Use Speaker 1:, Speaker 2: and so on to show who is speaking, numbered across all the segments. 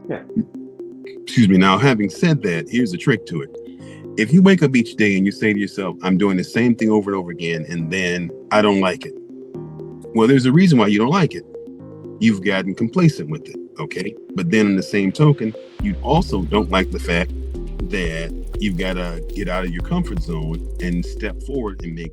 Speaker 1: Yeah.
Speaker 2: Excuse me. Now, having said that, here's the trick to it. If you wake up each day and you say to yourself, I'm doing the same thing over and over again, and then I don't like it. Well, there's a reason why you don't like it. You've gotten complacent with it. Okay. But then in the same token, you also don't like the fact that you've got to get out of your comfort zone and step forward and make.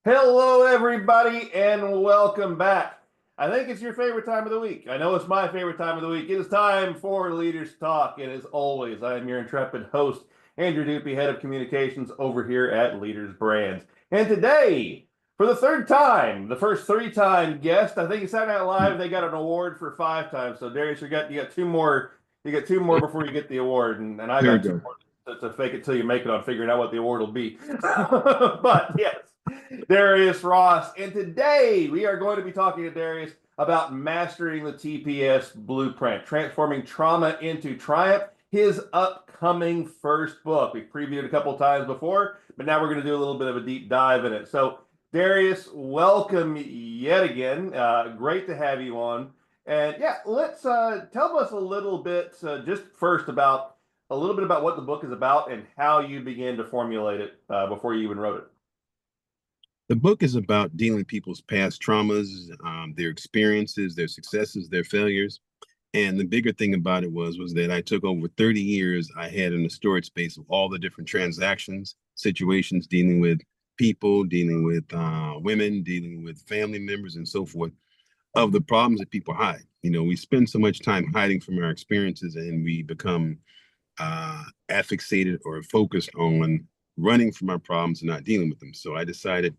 Speaker 1: Hello, everybody, and welcome back. I think it's your favorite time of the week. I know it's my favorite time of the week. It is time for Leaders Talk. And as always, I am your intrepid host, Andrew Dupe, head of communications over here at Leaders Brands. And today, for the third time, the first three-time guest, I think Saturday Night Live, they got an award for 5 times. So Darius, you got two more. You get two more before you get the award, and I
Speaker 2: There we
Speaker 1: got two
Speaker 2: go.
Speaker 1: more to fake it till you make it on figuring out what the award will be. But yes, Darius Ross. And today we are going to be talking to Darius about mastering the TPS Blueprint, transforming trauma into triumph, his upcoming first book. We've previewed a couple times before, but now we're going to do a little bit of a deep dive in it. So, Darius, welcome yet again. Great to have you on. And yeah, let's tell us a little bit, just first about a little bit about what the book is about and how you began to formulate it before you even wrote it.
Speaker 2: The book is about dealing with people's past traumas, their experiences, their successes, their failures. And the bigger thing about it was that I took over 30 years I had in the storage space of all the different transactions, situations, dealing with people, dealing with women, dealing with family members, and so forth, of the problems that people hide. We spend so much time hiding from our experiences, and we become affixated or focused on running from our problems and not dealing with them. So I decided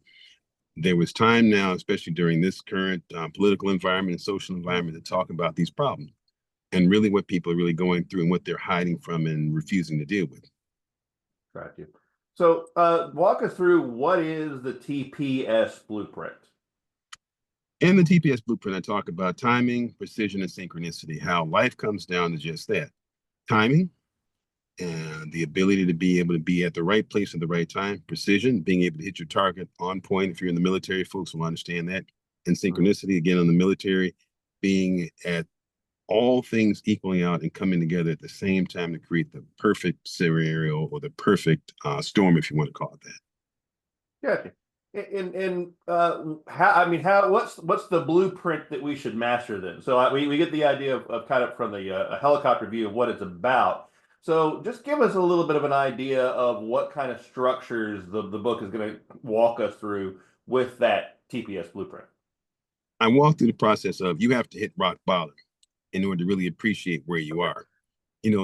Speaker 2: there was time now, especially during this current political environment and social environment, to talk about these problems and really what people are really going through and what they're hiding from and refusing to deal with.
Speaker 1: Got you. So, walk us through what is the TPS Blueprint?
Speaker 2: In the TPS Blueprint, I talk about timing, precision, and synchronicity, how life comes down to just that. Timing, and the ability to be able to be at the right place at the right time. Precision, being able to hit your target on point. If you're in the military, folks will understand that. And synchronicity, again, on the military, being at all things equaling out and coming together at the same time to create the perfect scenario or the perfect storm, if you want to call it that.
Speaker 1: Gotcha. How what's the blueprint that we should master then? So we get the idea of kind of from the a helicopter view of what it's about. So just give us a little bit of an idea of what kind of structures the book is going to walk us through with that TPS blueprint.
Speaker 2: I walk through the process of you have to hit rock bottom in order to really appreciate where you are.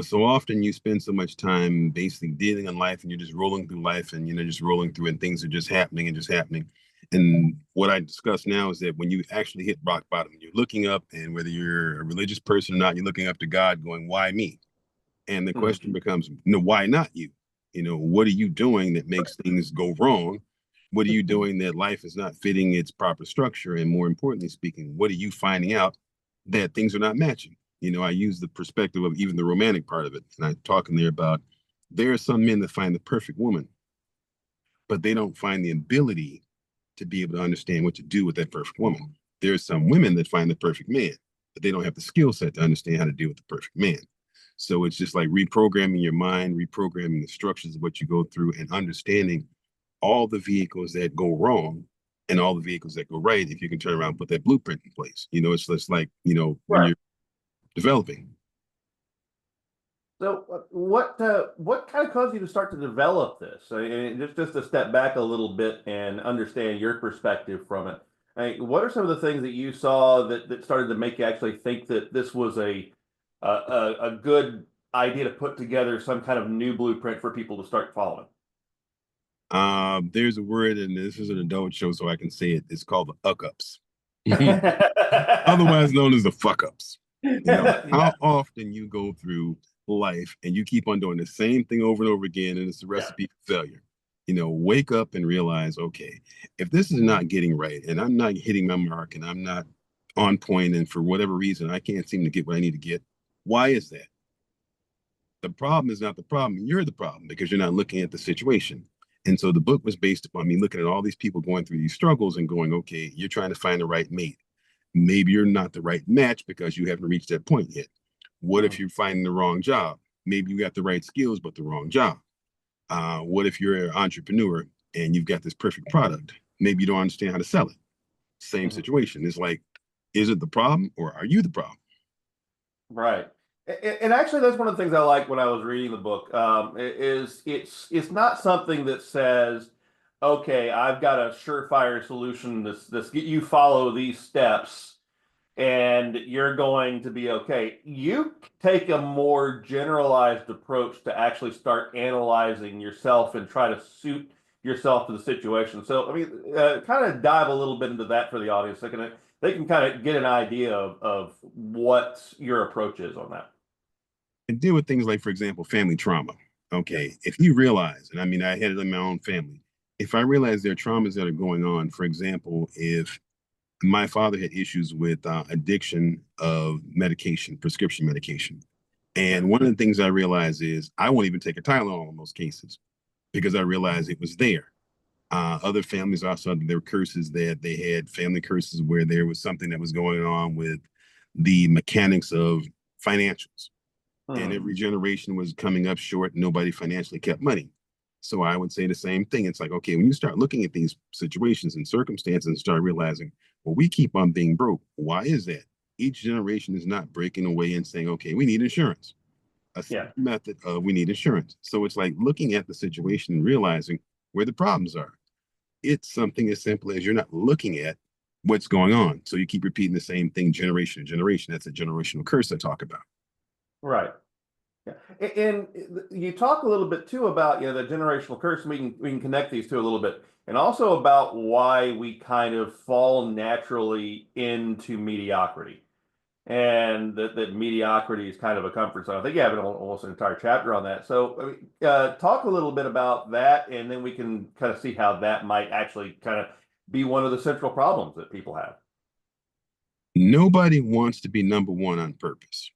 Speaker 2: So often you spend so much time basically dealing in life and you're just rolling through life and, just rolling through and things are just happening and just happening. And what I discuss now is that when you actually hit rock bottom, you're looking up, and whether you're a religious person or not, you're looking up to God going, why me? And the question becomes, why not you? What are you doing that makes things go wrong? What are you doing that life is not fitting its proper structure? And more importantly speaking, what are you finding out that things are not matching? I use the perspective of even the romantic part of it. And I'm talking there about there are some men that find the perfect woman, but they don't find the ability to be able to understand what to do with that perfect woman. There are some women that find the perfect man, but they don't have the skill set to understand how to deal with the perfect man. So it's just like reprogramming your mind, reprogramming the structures of what you go through, and understanding all the vehicles that go wrong and all the vehicles that go right if you can turn around and put that blueprint in place. It's just like, when
Speaker 1: Right.
Speaker 2: you're developing.
Speaker 1: So what kind of caused you to start to develop this? Just to step back a little bit and understand your perspective from it. What are some of the things that you saw that started to make you actually think that this was a good idea to put together some kind of new blueprint for people to start following?
Speaker 2: There's a word, and this is an adult show, so I can say it. It's called the ups, otherwise known as the fuck ups. How often you go through life and you keep on doing the same thing over and over again, and it's a recipe for failure. Wake up and realize, okay, if this is not getting right and I'm not hitting my mark and I'm not on point, and for whatever reason I can't seem to get what I need to get, why is that? The problem is not the problem. You're the problem because you're not looking at the situation. And so the book was based upon me looking at all these people going through these struggles and going, okay, you're trying to find the right mate. Maybe you're not the right match because you haven't reached that point yet. What if you're finding the wrong job? Maybe you got the right skills, but the wrong job. What if you're an entrepreneur and you've got this perfect product? Maybe you don't understand how to sell it. Same situation. It's like, is it the problem or are you the problem?
Speaker 1: Right. And actually, that's one of the things I like when I was reading the book. Is it's not something that says, "Okay, I've got a surefire solution. This you follow these steps, and you're going to be okay." You take a more generalized approach to actually start analyzing yourself and try to suit yourself to the situation. So, I mean, kind of dive a little bit into that for the audience. They can kind of get an idea of what your approach is on that.
Speaker 2: And deal with things like, for example, family trauma. Okay. If you realize, and I mean, I had it in my own family, if I realize there are traumas that are going on, for example, if my father had issues with addiction of medication, prescription medication.
Speaker 1: Yeah.
Speaker 2: And one of the things I realized is I won't even take a Tylenol in those cases because I realized it was there. Other families also had their curses that they had family curses where there was something that was going on with the mechanics of financials. And
Speaker 1: Hmm.
Speaker 2: every generation was coming up short. Nobody financially kept money. So I would say the same thing. It's like, okay, when you start looking at these situations and circumstances and start realizing, well, we keep on being broke. Why is that? Each generation is not breaking away and saying, okay, we need insurance. A
Speaker 1: Yeah.
Speaker 2: method of we need insurance. So it's like looking at the situation and realizing where the problems are. It's something as simple as you're not looking at what's going on. So you keep repeating the same thing generation to generation. That's a generational curse I talk about.
Speaker 1: Right. Yeah. And you talk a little bit too about the generational curse. We can connect these two a little bit, and also about why we kind of fall naturally into mediocrity, and that mediocrity is kind of a comfort zone. I think you have almost an entire chapter on that. So, I mean, talk a little bit about that, and then we can kind of see how that might actually kind of be one of the central problems that people have.
Speaker 2: Nobody wants to be number one on purpose.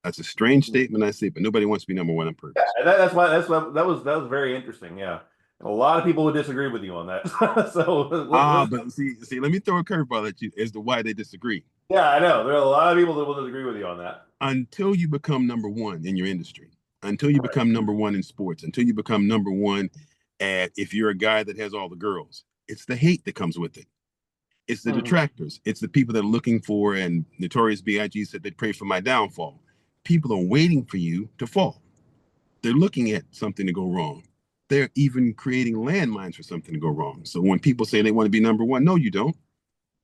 Speaker 2: That's a strange statement I say, but nobody wants to be number one on
Speaker 1: Yeah,
Speaker 2: purpose.
Speaker 1: that was very interesting. Yeah, a lot of people would disagree with you on that. So
Speaker 2: But see, let me throw a curveball at you as to why they disagree.
Speaker 1: yeah, I know there are a lot of people that will disagree with you on that.
Speaker 2: Until you become number one in your industry, until you
Speaker 1: Right.
Speaker 2: become number one in sports, until you become number one at if you're a guy that has all the girls, it's the hate that comes with it. It's the
Speaker 1: Mhm.
Speaker 2: detractors. It's the people that are looking for, and Notorious B.I.G. said they pray for my downfall. People are waiting for you to fall. They're looking at something to go wrong. They're even creating landmines for something to go wrong. So when people say they want to be number one, no, you don't,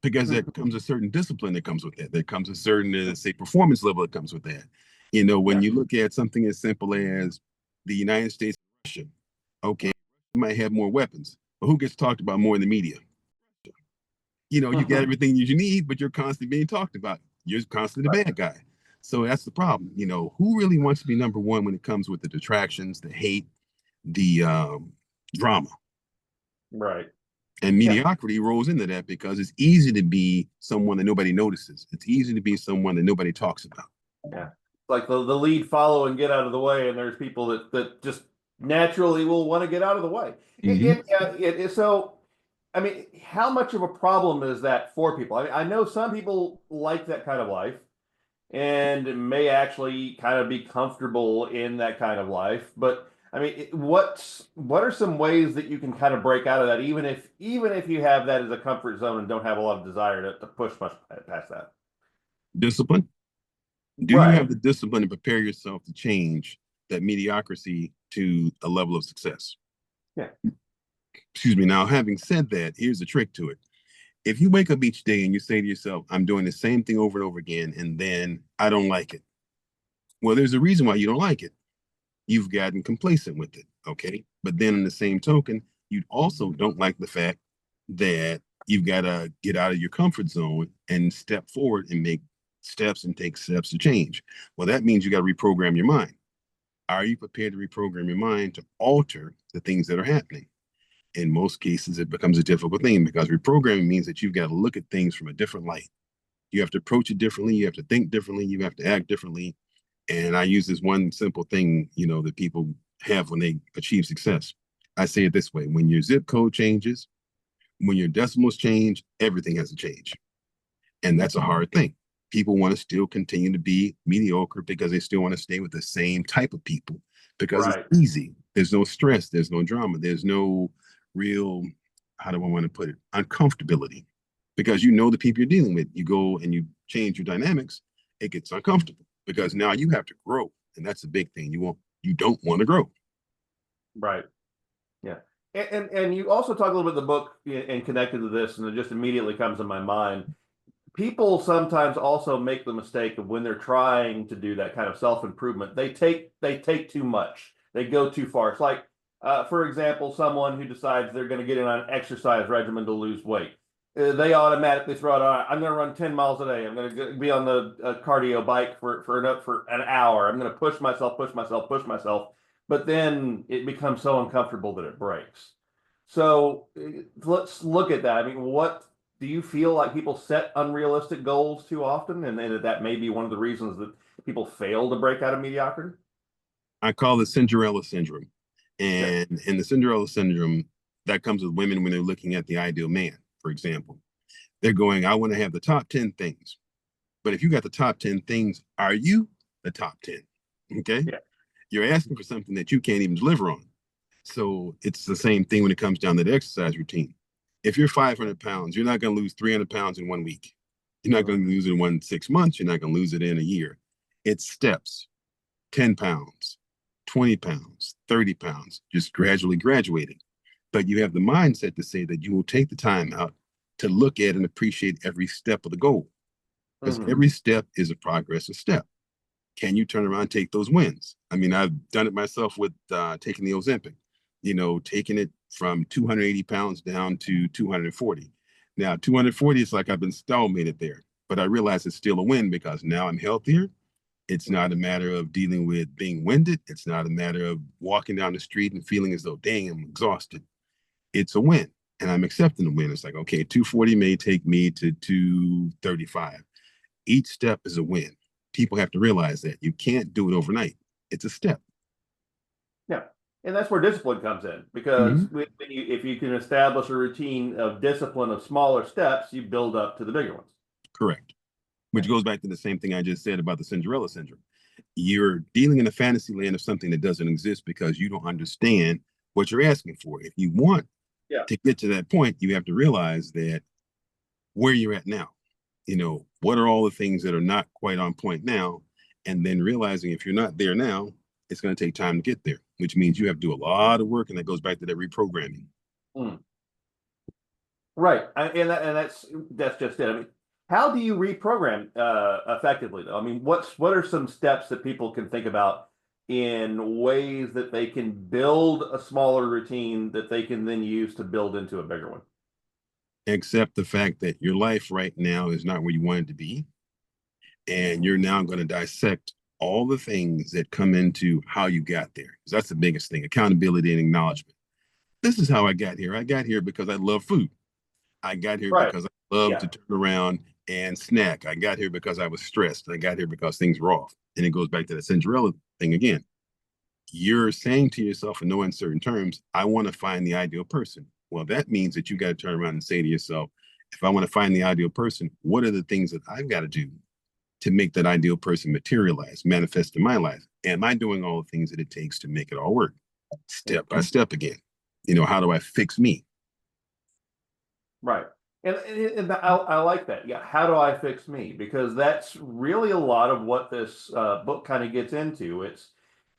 Speaker 2: because there comes a certain discipline that comes with that. There comes a certain, say, performance level that comes with that. When
Speaker 1: Yeah.
Speaker 2: you look at something as simple as the United States and Russia, okay, you might have more weapons, but who gets talked about more in the media? You get everything you need, but you're constantly being talked about. You're constantly the
Speaker 1: Right.
Speaker 2: bad guy. So that's the problem. Who really wants to be number one when it comes with the detractions, the hate, the drama?
Speaker 1: Right.
Speaker 2: And
Speaker 1: Yeah.
Speaker 2: mediocrity rolls into that because it's easy to be someone that nobody notices. It's easy to be someone that nobody talks about.
Speaker 1: Yeah. Like the lead follow and get out of the way, and there's people that just naturally will want to get out of the way.
Speaker 2: Mm-hmm.
Speaker 1: So, I mean, how much of a problem is that for people? I mean, I know some people like that kind of life and may actually kind of be comfortable in that kind of life. But I mean, what are some ways that you can kind of break out of that, even if you have that as a comfort zone and don't have a lot of desire to push much past that?
Speaker 2: Discipline. Do you
Speaker 1: Right.
Speaker 2: have the discipline to prepare yourself to change that mediocrity to a level of success?
Speaker 1: Yeah.
Speaker 2: Excuse me. Now, having said that, here's the trick to it. If you wake up each day and you say to yourself, I'm doing the same thing over and over again, and then I don't like it. Well, there's a reason why you don't like it. You've gotten complacent with it. Okay. But then in the same token, you also don't like the fact that you've got to get out of your comfort zone and step forward and make steps and take steps to change. Well, that means you got to reprogram your mind. Are you prepared to reprogram your mind to alter the things that are happening? In most cases, it becomes a difficult thing because reprogramming means that you've got to look at things from a different light. You have to approach it differently. You have to think differently. You have to act differently. And I use this one simple thing, that people have when they achieve success. I say it this way: when your zip code changes, when your decimals change, everything has to change. And that's a hard thing. People want to still continue to be mediocre because they still want to stay with the same type of people because it's
Speaker 1: Right.
Speaker 2: easy. There's no stress. There's no drama. There's no real, how do I want to put it, uncomfortability because you know the people you're dealing with. You go and you change your dynamics, it gets uncomfortable because now you have to grow. And that's a big thing. You don't want to grow.
Speaker 1: Right. Yeah. And you also talk a little bit in the book and connected to this, and it just immediately comes to my mind. People sometimes also make the mistake of when they're trying to do that kind of self-improvement, they take too much. They go too far. It's like, for example, someone who decides they're going to get in on an exercise regimen to lose weight. They automatically throw it on. I'm going to run 10 miles a day. I'm going to be on the cardio bike for an hour. I'm going to push myself, push myself, push myself. But then it becomes so uncomfortable that it breaks. So let's look at that. I mean, what do you feel like people set unrealistic goals too often, and that may be one of the reasons that people fail to break out of mediocrity?
Speaker 2: I call it Cinderella syndrome.
Speaker 1: Yeah.
Speaker 2: And in the Cinderella syndrome, that comes with women when they're looking at the ideal man, for example. They're going, I want to have the top 10 things. But if you got the top 10 things, are you the top 10? Okay.
Speaker 1: Yeah.
Speaker 2: You're asking for something that you can't even deliver on. So it's the same thing when it comes down to the exercise routine. If you're 500 pounds, you're not going to lose 300 pounds in 1 week. You're not going to lose it in 6 months. You're not going to lose it in a year. It's steps, 10 pounds, 20 pounds, 30 pounds, just gradually graduating. But you have the mindset to say that you will take the time out to look at and appreciate every step of the goal. Because
Speaker 1: Mm-hmm.
Speaker 2: every step is a progressive step. Can you turn around and take those wins? I mean, I've done it myself with taking the Ozempic, taking it from 280 pounds down to 240. Now, 240 is like I've been stalemated there, but I realize it's still a win because now I'm healthier. It's not a matter of dealing with being winded. It's not a matter of walking down the street and feeling as though, dang, I'm exhausted. It's a win. And I'm accepting the win. It's like, okay, 240 may take me to 235. Each step is a win. People have to realize that you can't do it overnight. It's a step.
Speaker 1: Yeah. And that's where discipline comes in because
Speaker 2: Mm-hmm.
Speaker 1: if you can establish a routine of discipline of smaller steps, you build up to the bigger ones.
Speaker 2: Correct.
Speaker 1: Yeah.
Speaker 2: Which goes back to the same thing I just said about the Cinderella syndrome. You're dealing in a fantasy land of something that doesn't exist because you don't understand what you're asking for. If you want
Speaker 1: Yeah.
Speaker 2: to get to that point, you have to realize that where you're at now, what are all the things that are not quite on point now? And then realizing if you're not there now, it's going to take time to get there, which means you have to do a lot of work. And that goes back to that reprogramming.
Speaker 1: Mm. Right. And that's just it. I mean, how do you reprogram effectively though? I mean, what are some steps that people can think about in ways that they can build a smaller routine that they can then use to build into a bigger one?
Speaker 2: Accept the fact that your life right now is not where you want it to be. And you're now going to dissect all the things that come into how you got there. Because that's the biggest thing, accountability and acknowledgement. This is how I got here. I got here because I love food. I got here
Speaker 1: Right.
Speaker 2: because I love
Speaker 1: Yeah.
Speaker 2: to turn around and snack. I got here because I was stressed. I got here because things were off. And it goes back to the Cinderella thing again. You're saying to yourself in no uncertain terms, I want to find the ideal person. Well, that means that you got to turn around and say to yourself, if I want to find the ideal person, what are the things that I've got to do to make that ideal person materialize, manifest in my life? Am I doing all the things that it takes to make it all work? Step by step again. How do I fix me?
Speaker 1: Right. And I like that. Yeah. How do I fix me? Because that's really a lot of what this book kind of gets into. It's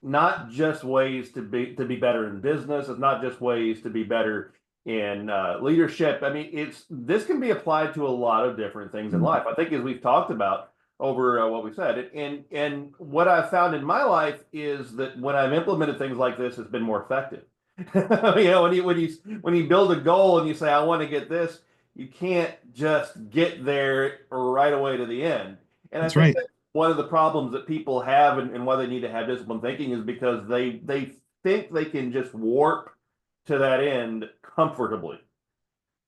Speaker 1: not just ways to be better in business. It's not just ways to be better in leadership. I mean, this can be applied to a lot of different things in life. I think as we've talked about over what we said, and what I've found in my life is that when I've implemented things like this, it's been more effective. When you build a goal and you say, I want to get this, you can't just get there right away to the end. And I
Speaker 2: That's
Speaker 1: think
Speaker 2: right.
Speaker 1: that one of the problems that people have and why they need to have disciplined thinking is because they think they can just warp to that end comfortably.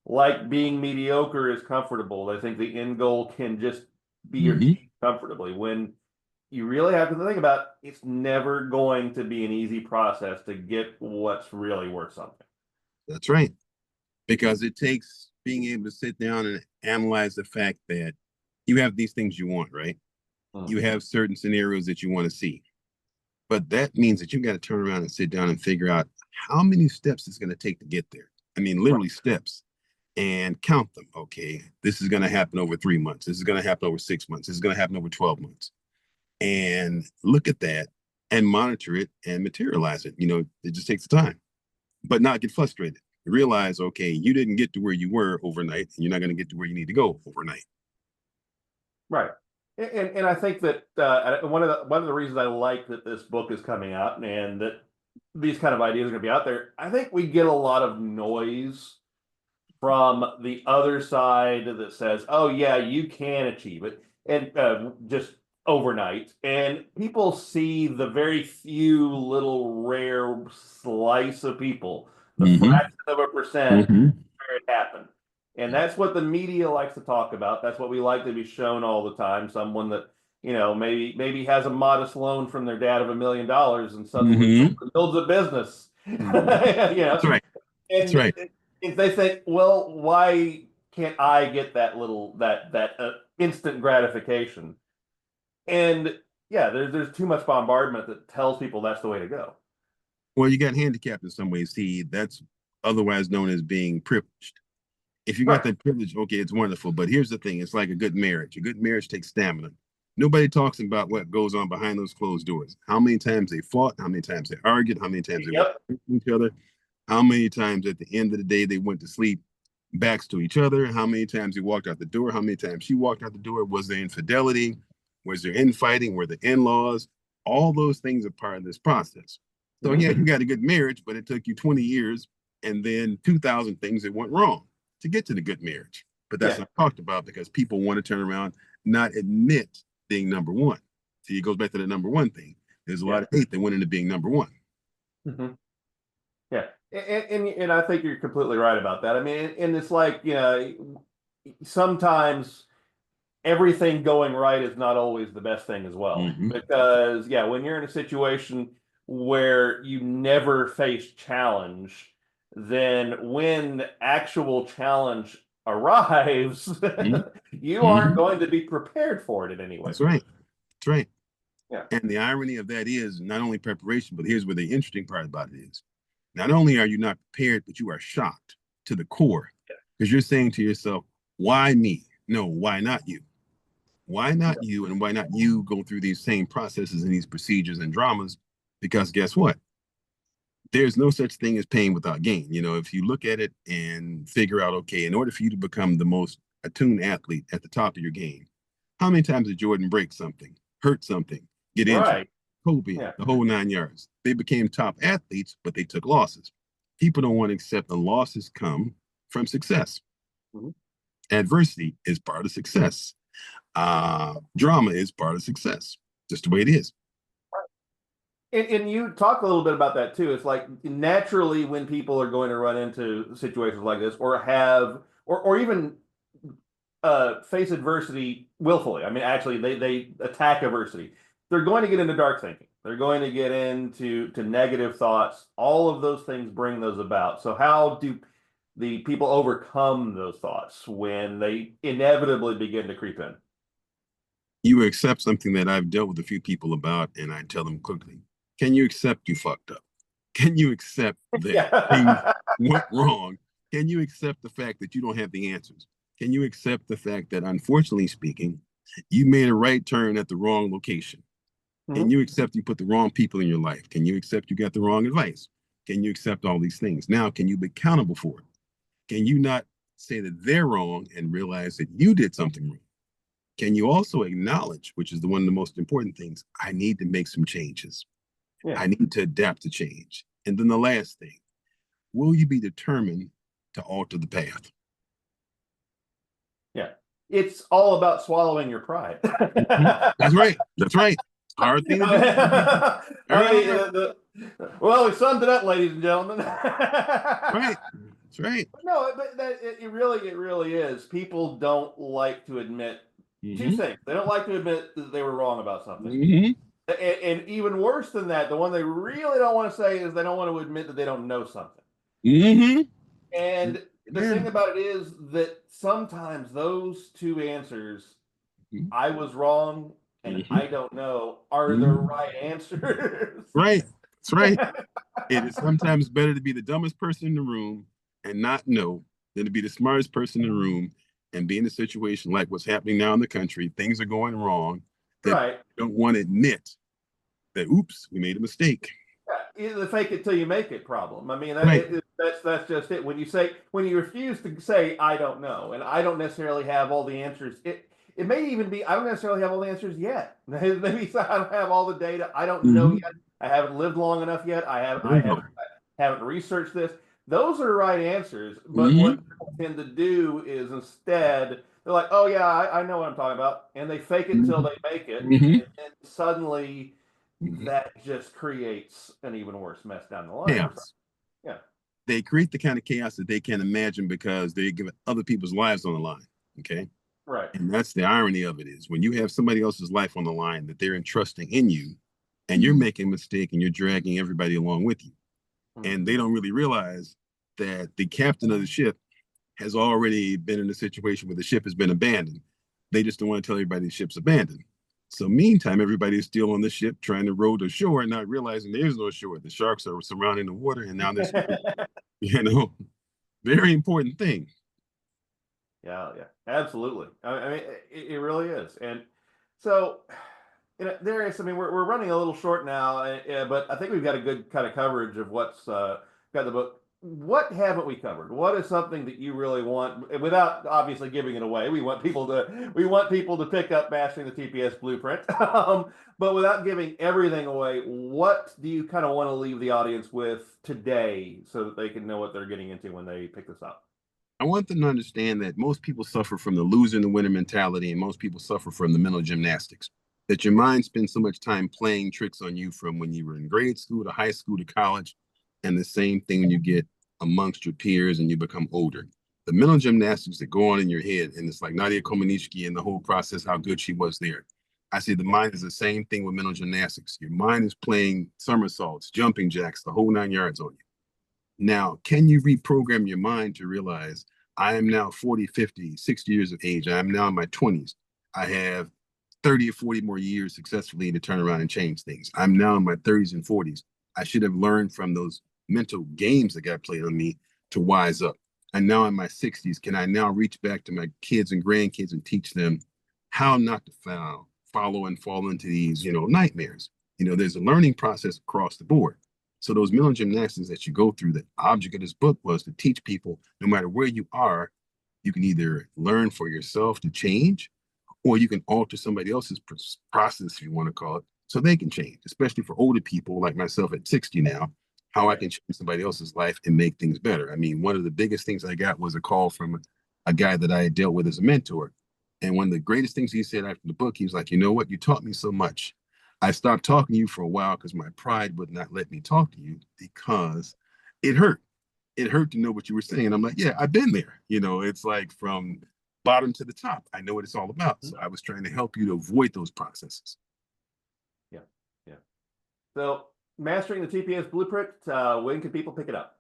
Speaker 1: Like being mediocre is comfortable. They think the end goal can just be
Speaker 2: Mm-hmm.
Speaker 1: achieved comfortably when you really have to think about it's never going to be an easy process to get what's really worth something.
Speaker 2: That's right. Because it takes being able to sit down and analyze the fact that, You have these things you want, right? You have certain scenarios that you want to see. But that means that you got to turn around and sit down and figure out how many steps it's going to take to get there. I mean, literally steps, and count them. Okay, this is going to happen over 3 months. This is going to happen over 6 months. This is going to happen over 12 months. And look at that and monitor it and materialize it. It just takes time, but not get frustrated. Realize, okay, you didn't get to where you were overnight, and you're not going to get to where you need to go overnight.
Speaker 1: Right. And I think that one of the reasons I like that this book is coming out and that these kind of ideas are going to be out there, I think we get a lot of noise from the other side that says, "Oh yeah, you can achieve it," and just overnight. And people see the very few little rare slice of people, the fraction of a percent where it happened. And that's what the media likes to talk about. That's what we like to be shown all the time. Someone that, maybe has a modest loan from their dad of $1 million and suddenly builds a business.
Speaker 2: That's right. That's right.
Speaker 1: If they think, well, why can't I get that little that instant gratification? And yeah, there's too much bombardment that tells people that's the way to go.
Speaker 2: Well, you got handicapped in some ways. See, that's otherwise known as being privileged. If you got that privilege, okay, it's wonderful. But here's the thing: it's like a good marriage. A good marriage takes stamina. Nobody talks about what goes on behind those closed doors. How many times they fought, how many times they argued, how many times they walked each other, how many times at the end of the day they went to sleep backs to each other, how many times he walked out the door, how many times she walked out the door. Was there infidelity? Was there infighting? Were the in-laws? All those things are part of this process. So yeah, you got a good marriage, but it took you 20 years and then 2,000 things that went wrong to get to the good marriage. But that's not talked about because people want to turn around, not admit being number one. See, it goes back to the number one thing. There's a lot of hate that went into being number one.
Speaker 1: Yeah. And I think you're completely right about that. I mean, and it's like, sometimes everything going right is not always the best thing as well. Because, when you're in a situation where you never face challenge, then when actual challenge arrives, you aren't going to be prepared for it in any way.
Speaker 2: That's right. That's right. Yeah. And the irony of that is not only preparation, but here's where the interesting part about it is. Not only are you not prepared, but you are shocked to the core because you're saying to yourself, why me? No, why not you? Why not you? And why not you go through these same processes and these procedures and dramas? Because guess what? There's no such thing as pain without gain. If you look at it and figure out, okay, in order for you to become the most attuned athlete at the top of your game, how many times did Jordan break something, hurt something, get injured? Kobe, the whole 9 yards. They became top athletes, but they took losses. People don't want to accept the losses come from success. Adversity is part of success. Drama is part of success. Just the way it is.
Speaker 1: And you talk a little bit about that too. It's like naturally when people are going to run into situations like this or have or even face adversity willfully. I mean, actually they attack adversity. They're going to get into dark thinking. They're going to get into negative thoughts. All of those things bring those about. So how do the people overcome those thoughts when they inevitably begin to creep in?
Speaker 2: You accept something that I've dealt with a few people about, and I tell them quickly, can you accept you fucked up? Can you accept that things went wrong? Can you accept the fact that you don't have the answers? Can you accept the fact that, unfortunately speaking, you made a right turn at the wrong location? Can you accept you put the wrong people in your life? Can you accept you got the wrong advice? Can you accept all these things? Now, can you be accountable for it? Can you not say that they're wrong and realize that you did something wrong? Can you also acknowledge, which is one of the most important things, I need to make some changes. I need to adapt to change. And then the last thing, will you be determined to alter the path?
Speaker 1: Yeah. It's all about swallowing your pride.
Speaker 2: That's right. That's right. Hard thing to
Speaker 1: do. Well, we summed it up, ladies and gentlemen.
Speaker 2: Right. That's right.
Speaker 1: No, but it really is. People don't like to admit two things. They don't like to admit that they were wrong about something. And even worse than that, the one they really don't want to say is they don't want to admit that they don't know something. And the thing about it is that sometimes those two answers I was wrong and I don't know are the right answers.
Speaker 2: Right. That's right. It is sometimes better to be the dumbest person in the room and not know than to be the smartest person in the room and be in a situation like what's happening now in the country. Things are going wrong that
Speaker 1: Right.
Speaker 2: don't want to admit that, oops, we made a mistake.
Speaker 1: Yeah, the fake it till you make it problem. I mean,
Speaker 2: Right.
Speaker 1: that's just it. When you refuse to say I don't know, and I don't necessarily have all the answers. It may even be I don't necessarily have all the answers yet. Maybe I don't have all the data. I don't know yet. I haven't lived long enough yet. I haven't researched this. Those are the right answers. But what people tend to do is instead they're like, oh yeah, I know what I'm talking about, and they fake it till they make it, and then suddenly that just creates an even worse mess down the line.
Speaker 2: Chaos.
Speaker 1: Yeah.
Speaker 2: They create the kind of chaos that they can't imagine because they give other people's lives on the line. Okay.
Speaker 1: Right.
Speaker 2: And that's the irony of it is when you have somebody else's life on the line that they're entrusting in you and you're making a mistake and you're dragging everybody along with you. And they don't really realize that the captain of the ship has already been in a situation where the ship has been abandoned. They just don't want to tell everybody the ship's abandoned. So meantime, everybody is still on the ship trying to row to shore and not realizing there's no shore. The sharks are surrounding the water and now there's, very important thing.
Speaker 1: Yeah, absolutely. I mean, it really is. And so, Darius, I mean, we're running a little short now, but I think we've got a good kind of coverage of what's got the book. What haven't we covered? What is something that you really want, without obviously giving it away? We want people to pick up Mastering the TPS Blueprint, but without giving everything away. What do you kind of want to leave the audience with today, so that they can know what they're getting into when they pick this up?
Speaker 2: I want them to understand that most people suffer from the loser and the winner mentality, and most people suffer from the mental gymnastics. That your mind spends so much time playing tricks on you from when you were in grade school to high school to college, and the same thing when you get amongst your peers and you become older. The mental gymnastics that go on in your head, and it's like Nadia Comaneci and the whole process, how good she was there. I say the mind is the same thing with mental gymnastics. Your mind is playing somersaults, jumping jacks, the whole 9 yards on you. Now, can you reprogram your mind to realize I am now 40, 50, 60 years of age. I am now in my 20s. I have 30 or 40 more years successfully to turn around and change things. I'm now in my 30s and 40s. I should have learned from those mental games that got played on me to wise up. And now in my 60s, can I now reach back to my kids and grandkids and teach them how not to follow and fall into these, nightmares? There's a learning process across the board. So those mental gymnastics that you go through, the object of this book was to teach people, no matter where you are, you can either learn for yourself to change, or you can alter somebody else's process, if you want to call it, so they can change, especially for older people like myself at 60 now, how I can change somebody else's life and make things better. I mean, one of the biggest things I got was a call from a guy that I had dealt with as a mentor. And one of the greatest things he said after the book, he was like, you know what? You taught me so much. I stopped talking to you for a while because my pride would not let me talk to you because it hurt. It hurt to know what you were saying. And I'm like, yeah, I've been there. It's like from bottom to the top. I know what it's all about. So I was trying to help you to avoid those processes.
Speaker 1: Yeah. So Mastering the TPS Blueprint, when can people pick it up?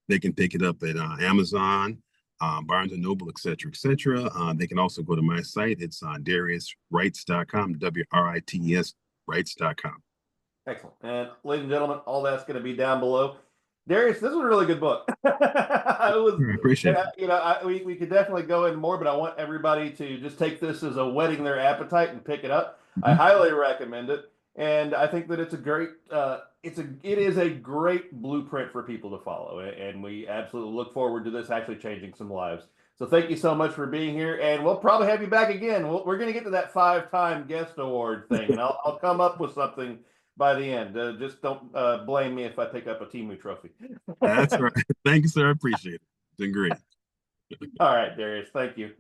Speaker 2: They can pick it up at Amazon, Barnes and Noble, et cetera, et cetera. They can also go to my site. It's on DariusWrites.com, WRITES Rights.com.
Speaker 1: Excellent. And ladies and gentlemen, all that's going to be down below. Darius, this was a really good book. I
Speaker 2: appreciate
Speaker 1: it. We could definitely go in more, but I want everybody to just take this as a whetting their appetite and pick it up. I highly recommend it, and I think that it's a great, it is a great blueprint for people to follow, and we absolutely look forward to this actually changing some lives. So thank you so much for being here, and we'll probably have you back again. We're going to get to that 5-time guest award thing, and I'll come up with something by the end. Just don't blame me if I pick up a Timu trophy.
Speaker 2: That's right. Thank you, sir. I appreciate it. It's been great.
Speaker 1: All right, Darius. Thank you.